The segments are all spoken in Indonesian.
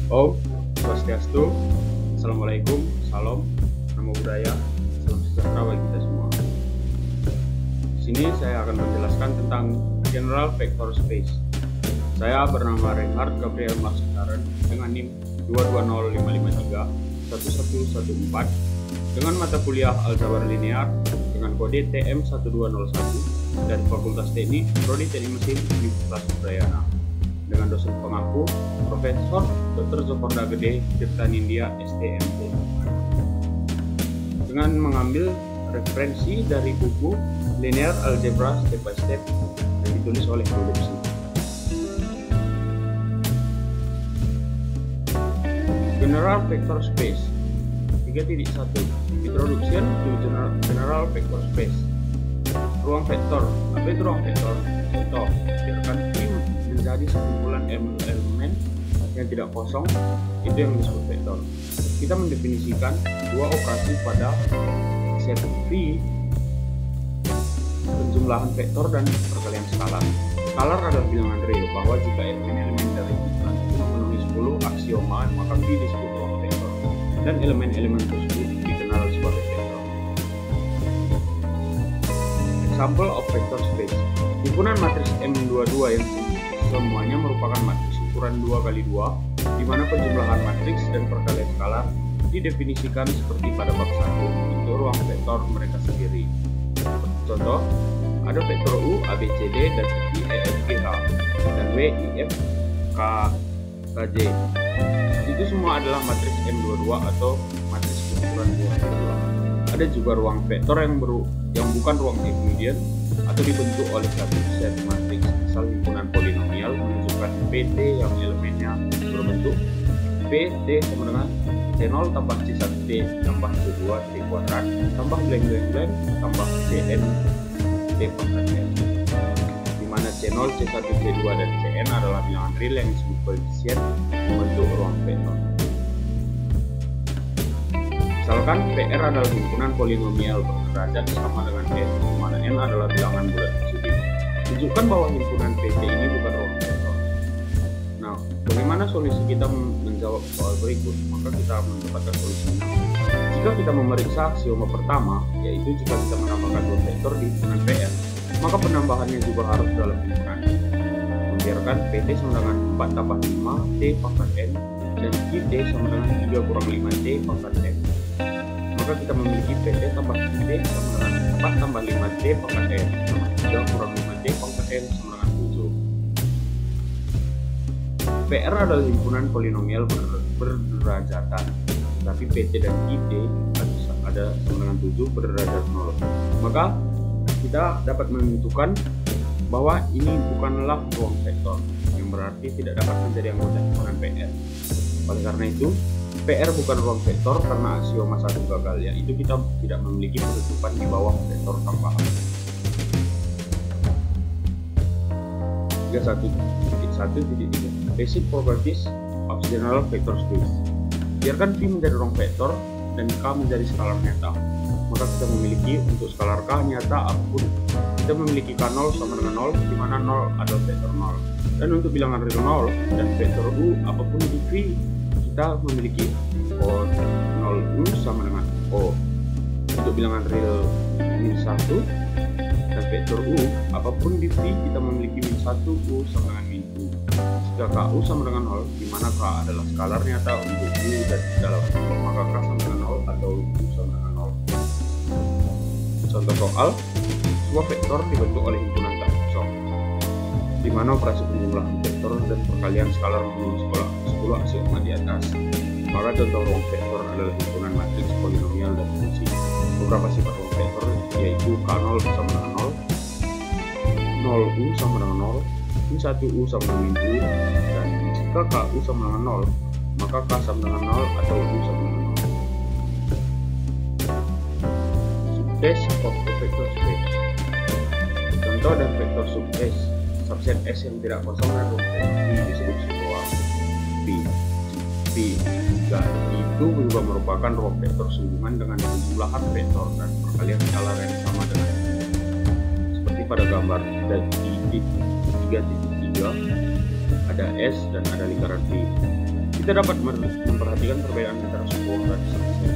Om Swastiastu, Assalamualaikum, Salam, Namo Buddhaya, Salam sejahtera bagi kita semua. Di sini saya akan menjelaskan tentang General Vector Space. Saya bernama Reinhard Gabriel Marsutaren dengan NIM 2205531114 dengan mata kuliah Aljabar Linear dengan kode TM1201 dari Fakultas Teknik Prodi Teknik Mesin Universitas Udayana dengan dosen pengaku Profesor Dr. Zokorda Gede Tirtanindya STMT dengan mengambil referensi dari buku Linear Algebra Step by Step yang ditulis oleh Rudolf. General Vector Space 3.1 Introduction to General Vector Space. Ruang vektor. Apa itu ruang vektor? Contoh, biarkan V menjadi sekumpulan elemen yang tidak kosong, itu yang disebut vektor. Kita mendefinisikan dua operasi pada set V, penjumlahan vektor dan perkalian skalar. Skalar adalah bilangan real, bahwa jika elemen-elemen dari bilangan itu memenuhi 10 aksioma, maka V disebut ruang vektor, dan elemen-elemen tersebut dikenal sebagai vektor. Example of vector space. Himpunan matriks M22 yang semuanya merupakan matriks ukuran 2x2, di mana penjumlahan matriks dan perkalian skalar didefinisikan seperti pada bab 1 untuk ruang vektor mereka sendiri. Contoh, ada vektor U, A, B, C, D, dan I, E, F, G, H, dan W, I, F, K, K, J. Itu semua adalah matriks M22 atau matriks ukuran 2x2. Ada juga ruang vektor yang bukan ruang Euclidean atau dibentuk oleh satu set matriks asal himpunan polinomial menunjukkan PT yang elemennya berbentuk PT sama dengan C0 tambah C1T tambah C2T kuadrat tambah blank tambah Cn T pangkat n, di mana C0, C1, C2 dan Cn adalah bilangan real yang disebut koefisien membentuk ruang vektor. Misalkan PR adalah himpunan polinomial berderajat sama dengan n, di mana n adalah bilangan bulat positif. Tunjukkan bahwa himpunan PT ini bukan ruang vektor. Nah, bagaimana solusi kita menjawab soal berikut? Maka kita mendapatkan solusinya. Jika kita memeriksa aksioma pertama, yaitu jika kita menambahkan dua vektor di himpunan PR, maka penambahannya juga harus dalam himpunan. Membiarkan PT sama dengan 4 tambah 5 T pangkat n dan QT sama dengan 3 kurang 5 T pangkat n. Maka kita memiliki PT tambah QT sama dengan 4 tambah 5 T pangkat n sama 3 kurang 5 T pangkat n sama dengan 7. PR adalah himpunan polinomial berderajatan, tapi PT dan QT ada sama dengan 7 berderajat 0. Maka kita dapat menentukan bahwa ini bukanlah ruang vektor, yang berarti tidak dapat menjadi anggota himpunan PR. Oleh karena itu, PR bukan ruang vektor karena aksioma satu gagal, yaitu kita tidak memiliki penutupan di bawah vektor tambahan. 31.1.3 Basic Properties of General Vector Space. Biarkan V menjadi ruang vektor dan K menjadi skalar nyata, maka kita memiliki untuk skalar K nyata apapun, kita memiliki K0 sama dengan 0, di mana 0 adalah vektor 0. Dan untuk bilangan real 0 dan vektor U apapun di V, kita memiliki O0U sama dengan O. Untuk bilangan real min 1 dan vektor U apapun di V, kita memiliki min 1 U sama dengan min U. Jika KU sama dengan 0, di mana K adalah skalar nyata untuk U dan dalam maka K sama dengan 0 atau U sama dengan 0. Contoh soal, sebuah vektor dibentuk oleh himpunan tak kosong, di mana operasi penjumlahan vektor dan perkalian skalar memenuhi 10 aksioma di atas. Maka contoh ruang vektor adalah himpunan matriks polinomial dan fungsi. Beberapa sifat ruang vektor yaitu K0 sama dengan 0, 0U sama dengan 0, min 1U sama dengan min U, dan jika KU sama dengan 0, maka K sama dengan 0 atau U sama dengan 0. Subspace of the vector space. Contoh dan vektor subspace subset S yang tidak kosong dan ruang vektor V disebut sebuah V. Jika itu juga merupakan ruang vektor sehubungan dengan penjumlahan vektor dan perkalian skalar yang sama dengan seperti pada gambar dan di 3.3 ada S dan ada lingkaran V. Kita dapat memperhatikan perbedaan antara suku dan subset.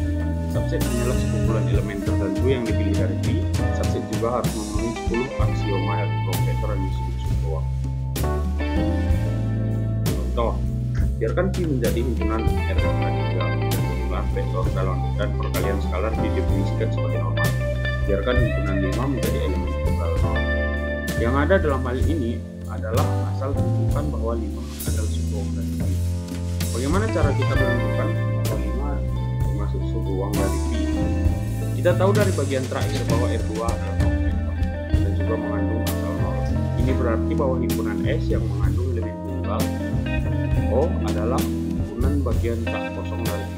Subset hanyalah sekumpulan elemen tertentu yang dipilih dari V. Subset juga harus memenuhi 10 aksioma dari ruang vektor yang disebut subruang. Contoh, biarkan V menjadi himpunan R3 dan jumlah vektor dan perkalian skalar didefinisikan sebagai normal. Biarkan himpunan 5 menjadi elemen tunggal 0. Yang ada dalam hal ini adalah asal tentukan bahwa 5 adalah subruang dari V. Bagaimana cara kita menentukan bahwa 5 termasuk subruang dari V? Kita tahu dari bagian terakhir bahwa R2 adalah ruang vektor dan juga mengandung asal 0. Ini berarti bahwa himpunan S yang mengandung elemen tunggal O adalah himpunan bagian tak kosong dari V.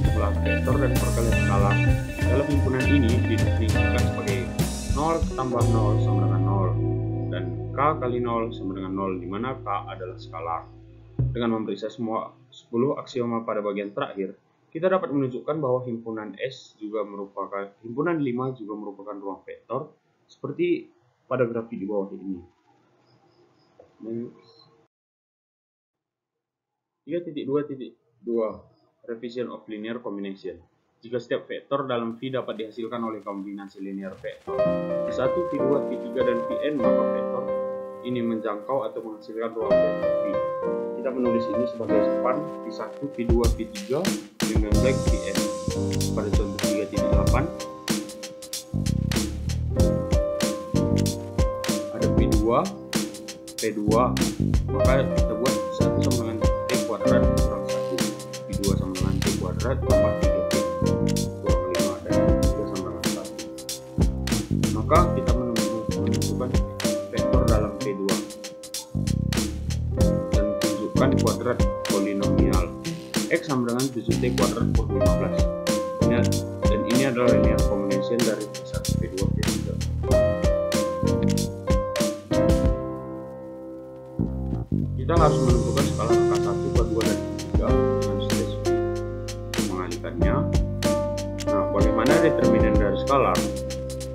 Jumlah vektor dan perkalian skalar dalam himpunan ini didefinisikan sebagai 0 tambah 0 sama dengan 0 dan K kali 0 sama dengan 0, di mana K adalah skalar. Dengan memeriksa semua 10 aksioma pada bagian terakhir, kita dapat menunjukkan bahwa himpunan S juga merupakan himpunan 5 juga merupakan ruang vektor seperti pada grafik di bawah ini. 3.2.2 Revision of linear combination. Jika setiap vektor dalam V dapat dihasilkan oleh kombinasi linear vektor V1, V2, V3, dan Vn, maka vektor ini menjangkau atau menghasilkan ruang vektor V. Kita menulis ini sebagai span V1, V2, V3 dengan blank Vn. Pada contoh 3.8 ada V2, P2, maka kita buat 1 sama dengan T kuadrat kurang 1, V2 sama dengan T kuadrat tambah 3T kurang 5 dan 3 sama dengan 1. Maka kita menentukan vektor dalam P2 dan tunjukkan kuadrat polinomial X sama dengan 7T kuadrat per 15. Dan ini adalah linear combination dari V1, P2, P3. Kita harus menentukan skala K1, K2, dan K3 dengan spesifik mengalihkannya. Nah, bagaimana determinan dari skalar?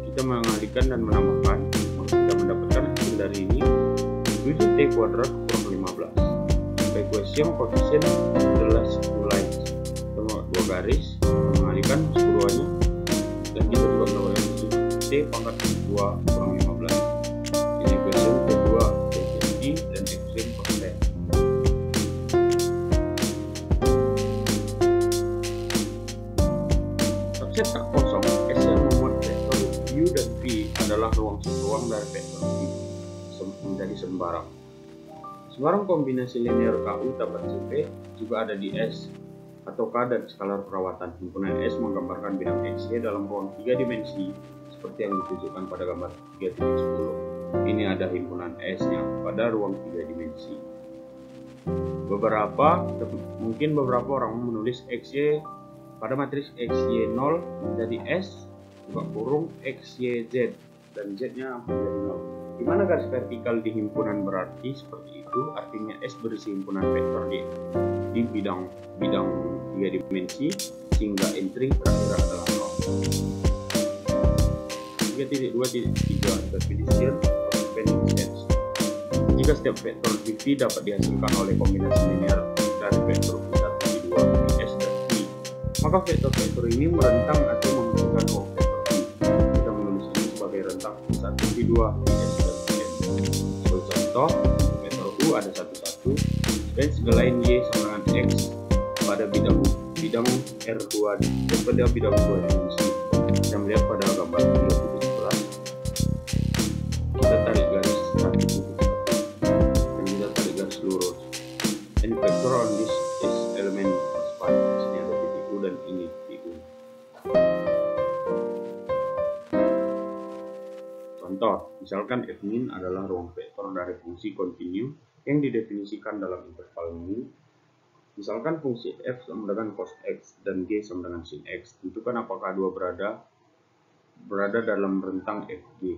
Kita mengalihkan dan menambahkan, maka kita mendapatkan hasil dari ini 7T kuadrat kurang 15. Equation koefisien adalah 10 lines, sama 2 garis, mengalihkan keduanya, dan kita juga mendapatkan 7T pangkat 2 kurang 15. Ini equation kedua T dan equation koefisien. Subset tak kosong S yang memuat vektor U dan V adalah ruang dari vektor V menjadi sembarang. Sembarang kombinasi linear KU tambah CP juga ada di S atau K dan skalar perawatan. Himpunan S menggambarkan bidang XY dalam ruang 3 dimensi seperti yang ditunjukkan pada gambar 3.10. Ini ada himpunan S-nya pada ruang 3 dimensi. Mungkin beberapa orang menulis XY pada matriks XY0 menjadi S juga kurung XYZ dan Z-nya menjadi 0. Di mana garis vertikal di himpunan berarti seperti itu, artinya S berisi himpunan vektor di bidang 3 dimensi sehingga entry terakhir adalah 0. 3.2.3 Definition of spanning sets. Jika setiap vektor di V dapat dihasilkan oleh kombinasi linear dari vektor V1, V2, Vs, dan V, maka vektor-vektor ini merentang atau menghasilkan ruang vektor V. Kita menulis ini sebagai rentang V1, V2, Vs, dan Vn. Sebagai contoh, vektor U ada 1, 1, dan segala Y sama dengan X pada bidang R2 dan pada bidang 2 dimensi. Kita melihat pada gambar 3.11, kita tarik garis 1, dan kita tarik garis lurus. Any vector on this is element span. Sini ada titik U dan ini titik U. Contoh, misalkan F-min adalah ruang vektor dari fungsi kontinu yang didefinisikan dalam interval min. Misalkan fungsi F sama dengan cos X dan G sama dengan sin X. Tentukan apakah dua berada dalam rentang FG.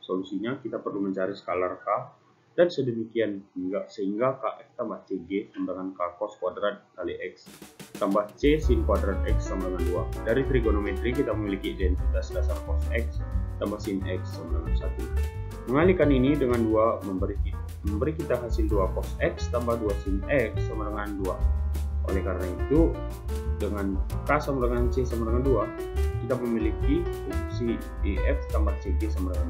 Solusinya kita perlu mencari skalar K dan sedemikian sehingga Kf tambah Cg sama dengan K cos kuadrat kali X tambah C sin kuadrat X sama dengan 2. Dari trigonometri kita memiliki identitas dasar cos X tambah sin X sama dengan 1. Mengalihkan ini dengan 2 memberi kita hasil 2 cos X tambah 2 sin X sama dengan 2. Oleh karena itu, dengan K sama dengan C sama dengan 2, kita memiliki fungsi EF tambah CG sama dengan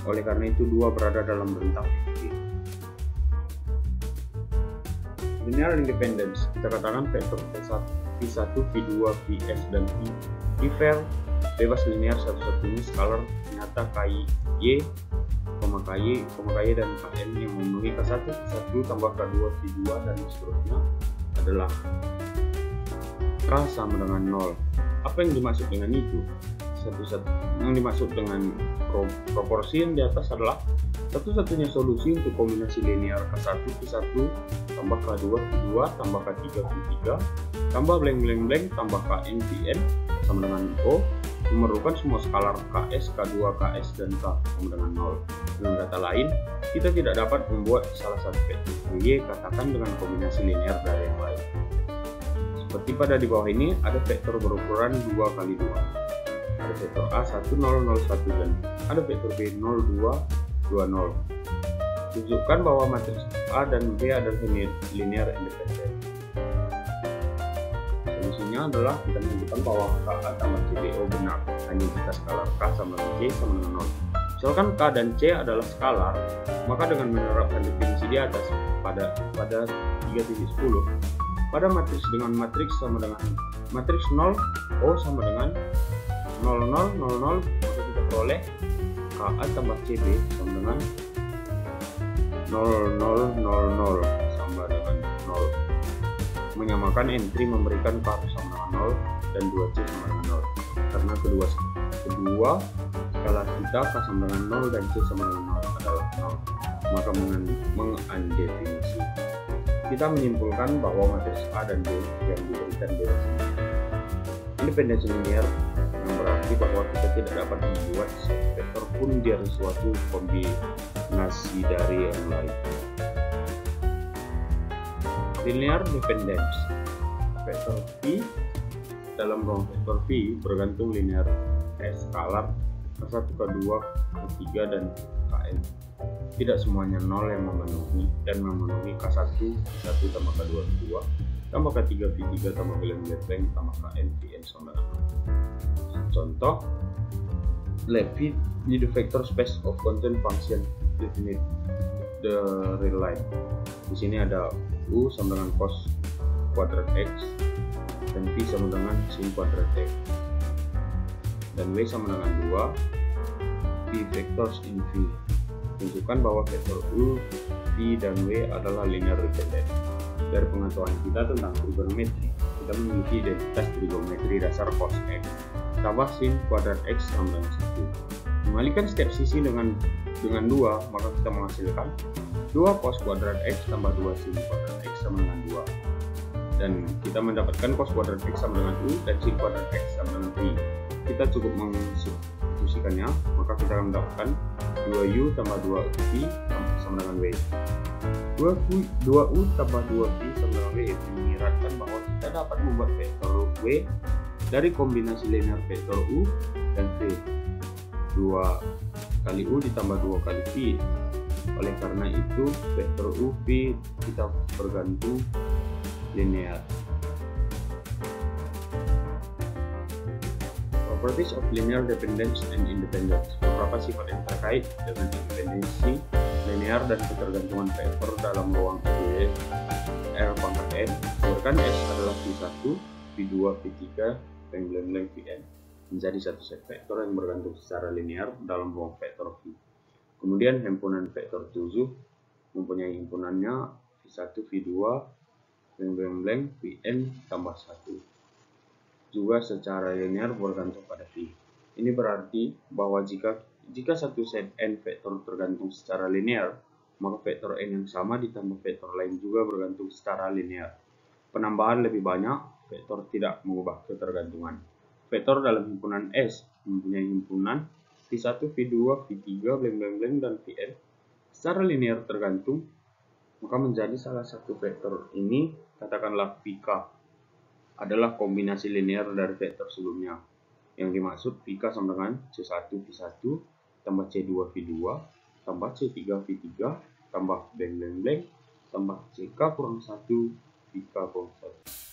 2. Oleh karena itu, 2 berada dalam rentang G. Linear independence, kita katakan vektor V1, V2, Vs, dan Vver bebas linear satu-satunya skalar nyata KY, KY, dan Kn yang memenuhi K1, V1 tambah K2, V2, dan seterusnya adalah K sama dengan 0. Apa yang dimaksud dengan itu? Yang dimaksud dengan proporsi yang di atas adalah satu-satunya solusi untuk kombinasi linear K1, V1 tambah K2, V2 tambah K3, V3 tambah blank tambah Kn, Vn sama dengan O memerlukan semua skalar Ks, K2, Ks, dan K sama dengan 0. Dengan kata lain, kita tidak dapat membuat salah satu vektor Y katakan dengan kombinasi linear dari yang lain. Seperti pada di bawah ini, ada vektor berukuran 2 kali 2. Ada vektor A 1, 0, 0, 1, dan ada vektor B 0, 2, 2, 0. Tunjukkan bahwa matriks A dan B adalah linear independen. Solusinya adalah kita menunjukkan bahwa KA tambah CBO benar hanya jika skalar K sama dengan C sama dengan 0. Misalkan K dan C adalah skalar, maka dengan menerapkan definisi di atas pada 3.10, pada matriks dengan matriks sama dengan matriks 0, O sama dengan 0, 0, 0, 0, maka kita peroleh KA tambah CB sama dengan 0, 0, 0, 0 sama dengan 0. Menyamakan entry memberikan K sama dengan 0 dan 2C sama dengan 0. Karena kedua skalar kita K sama dengan 0 dan C sama dengan 0 adalah 0, maka mengundefinisi. Kita menyimpulkan bahwa matriks A dan B yang diberikan bebas independensi linear, yang berarti bahwa kita tidak dapat membuat satu vektor pun dari suatu kombinasi dari yang lain. Linear dependence, vektor V dalam ruang vektor V bergantung linear S skalar K1, K2, K3, dan Kn. Tidak semuanya 0 yang memenuhi K1, V1 tambah K2, V2 tambah K3, V3 tambah blank tambah Kn, Vn sama dengan 0. Contoh, let V be the vector space of content function definite the real line. Di sini ada U sama dengan cos kuadrat X dan V sama dengan sin kuadrat X dan W sama dengan 2 V vectors in V. Tunjukkan bahwa vektor U, V, dan W adalah linear dependent. Dari pengetahuan kita tentang trigonometri, kita memiliki identitas trigonometri dasar cos X tambah sin kuadrat X sama dengan 1. Mengalihkan setiap sisi dengan 2, maka kita menghasilkan 2 cos kuadrat X tambah 2 sin kuadrat X sama dengan 2. Dan kita mendapatkan cos kuadrat X sama dengan U dan sin kuadrat X sama dengan V. Kita cukup mensubstitusikannya, maka kita akan mendapatkan 2U tambah 2V sama dengan W. 2U tambah 2V sama dengan W menyiratkan bahwa kita dapat membuat vektor W dari kombinasi linear vektor U dan V. 2 kali U ditambah 2 kali V. Oleh karena itu, vektor U, V kita bergantung linear. Properties of linear dependence and independence. Beberapa sifat yang terkait dengan independensi linear dan ketergantungan vektor dalam ruang R pangkat n. Biarkan S adalah V1, V2, V3, Vn menjadi satu set vektor yang bergantung secara linear dalam ruang vektor V. Kemudian himpunan vektor 7 mempunyai himpunannya V1, V2, Vn tambah 1. Juga secara linear bergantung pada V. Ini berarti bahwa jika satu set n vektor tergantung secara linear, maka vektor n yang sama ditambah vektor lain juga bergantung secara linear. Penambahan lebih banyak, vektor tidak mengubah ketergantungan. Vektor dalam himpunan S mempunyai himpunan V1, V2, V3, dan Vn secara linear tergantung, maka menjadi salah satu vektor ini, katakanlah Vk, adalah kombinasi linear dari vektor sebelumnya. Yang dimaksud Vk sama dengan C1 V1 tambah C2 V2 tambah C3 V3 tambah tambah CK kurang 1 Vika Bonsai.